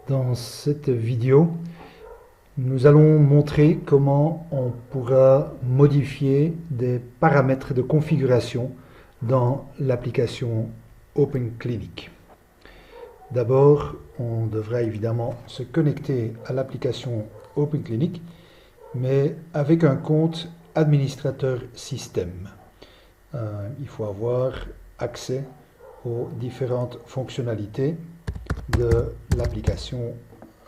Dans cette vidéo, nous allons montrer comment on pourra modifier des paramètres de configuration dans l'application OpenClinic. D'abord, on devra évidemment se connecter à l'application OpenClinic, mais avec un compte administrateur système. Il faut avoir accès aux différentes fonctionnalités de l'application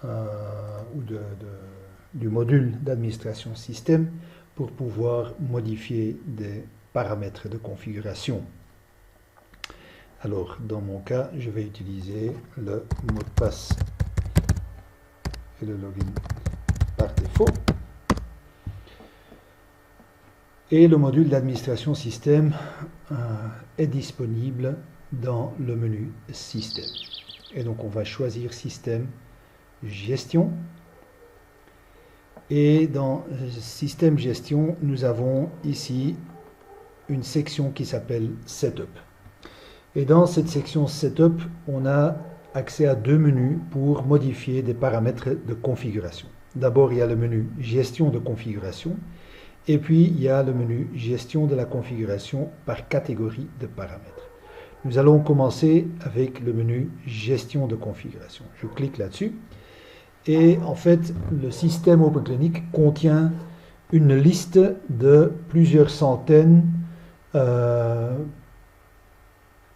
ou du module d'administration système pour pouvoir modifier des paramètres de configuration. Alors, dans mon cas, je vais utiliser le mot de passe et le login par défaut. Et le module d'administration système est disponible dans le menu système. Et donc on va choisir système, gestion. Et dans système gestion, nous avons ici une section qui s'appelle setup. Et dans cette section setup, on a accès à deux menus pour modifier des paramètres de configuration. D'abord, il y a le menu gestion de configuration. Et puis, il y a le menu gestion de la configuration par catégorie de paramètres. Nous allons commencer avec le menu gestion de configuration. Je clique là-dessus. Et en fait, le système OpenClinic contient une liste de plusieurs centaines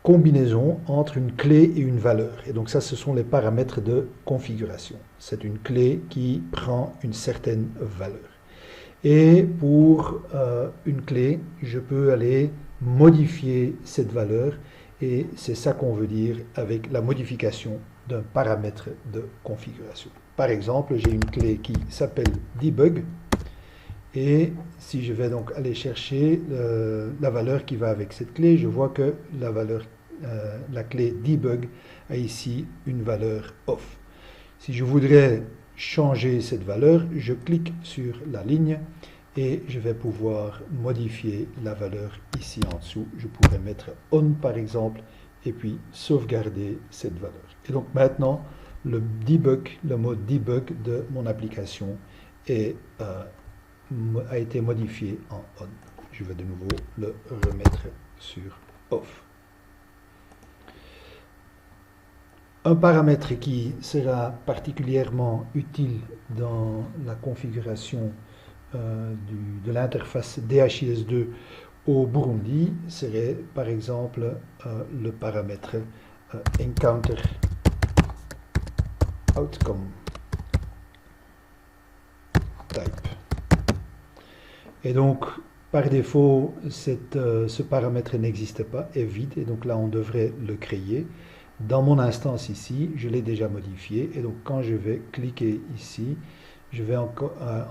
combinaisons entre une clé et une valeur. Et donc ça, ce sont les paramètres de configuration. C'est une clé qui prend une certaine valeur. Et pour une clé, je peux aller modifier cette valeur et c'est ça qu'on veut dire avec la modification d'un paramètre de configuration. Par exemple, j'ai une clé qui s'appelle debug et si je vais donc aller chercher la valeur qui va avec cette clé, je vois que la clé debug a ici une valeur off. Si je voudrais changer cette valeur, je clique sur la ligne et je vais pouvoir modifier la valeur ici en dessous. Je pourrais mettre on par exemple et puis sauvegarder cette valeur. Et donc maintenant, le mode debug de mon application a été modifié en on. Je vais de nouveau le remettre sur off. Un paramètre qui sera particulièrement utile dans la configuration de l'interface DHIS2 au Burundi serait par exemple le paramètre Encounter Outcome Type. Et donc, par défaut, ce paramètre n'existe pas, est vide, et donc là on devrait le créer. Dans mon instance ici, je l'ai déjà modifié et donc quand je vais cliquer ici, je vais en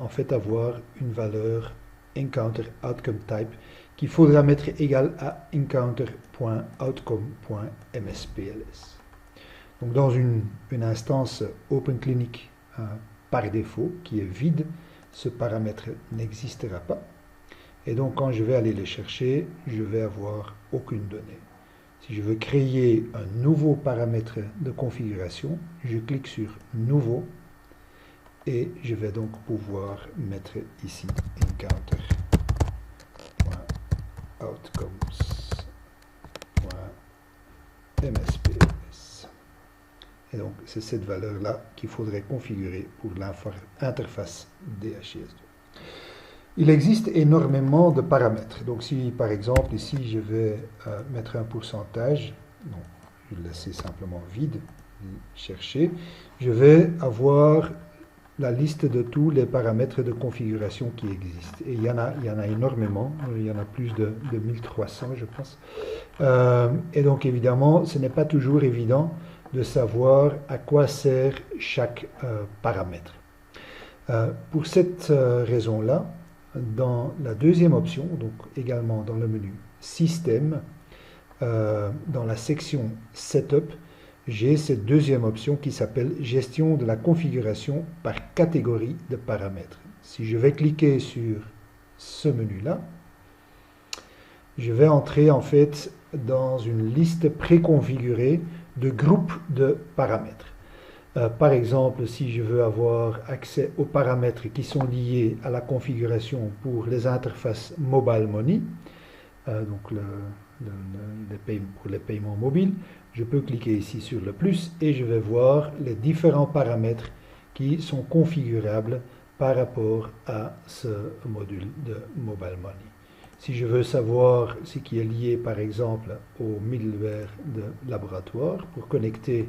fait avoir une valeur encounter outcome type qu'il faudra mettre égal à encounter.outcome.mspls. Donc dans une instance OpenClinic par défaut qui est vide, ce paramètre n'existera pas. Et donc quand je vais aller le chercher, je vais avoir aucune donnée. Si je veux créer un nouveau paramètre de configuration, je clique sur Nouveau et je vais donc pouvoir mettre ici encounter.outcomes.mspls. Et donc c'est cette valeur-là qu'il faudrait configurer pour l'interface DHIS2. Il existe énormément de paramètres. Donc si par exemple ici je vais mettre un pourcentage, non, je vais le laisser simplement vide, chercher, je vais avoir la liste de tous les paramètres de configuration qui existent. Et il y en a énormément, il y en a plus de 1300 je pense. Et donc évidemment, ce n'est pas toujours évident de savoir à quoi sert chaque paramètre. Pour cette raison-là, dans la deuxième option, donc également dans le menu Système, dans la section Setup, j'ai cette deuxième option qui s'appelle Gestion de la configuration par catégorie de paramètres. Si je vais cliquer sur ce menu-là, je vais entrer en fait dans une liste préconfigurée de groupes de paramètres. Par exemple, si je veux avoir accès aux paramètres qui sont liés à la configuration pour les interfaces Mobile Money, donc pour les paiements mobiles, je peux cliquer ici sur le plus et je vais voir les différents paramètres qui sont configurables par rapport à ce module de Mobile Money. Si je veux savoir ce qui est lié par exemple au middleware de laboratoire pour connecter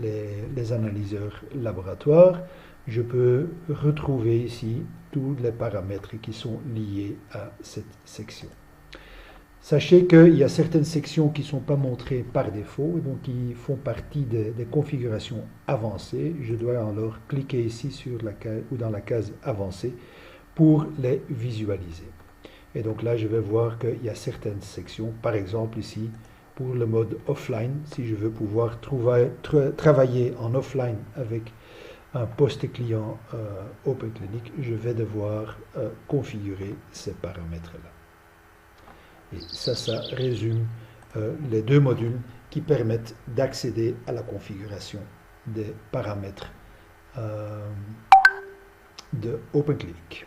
les analyseurs laboratoires, je peux retrouver ici tous les paramètres qui sont liés à cette section. Sachez qu'il y a certaines sections qui ne sont pas montrées par défaut, donc qui font partie des configurations avancées. Je dois alors cliquer ici sur la case, ou dans la case avancée pour les visualiser. Et donc là, je vais voir qu'il y a certaines sections, par exemple ici, pour le mode offline, si je veux pouvoir travailler en offline avec un poste client OpenClinic, je vais devoir configurer ces paramètres-là. Et ça résume les deux modules qui permettent d'accéder à la configuration des paramètres de OpenClinic.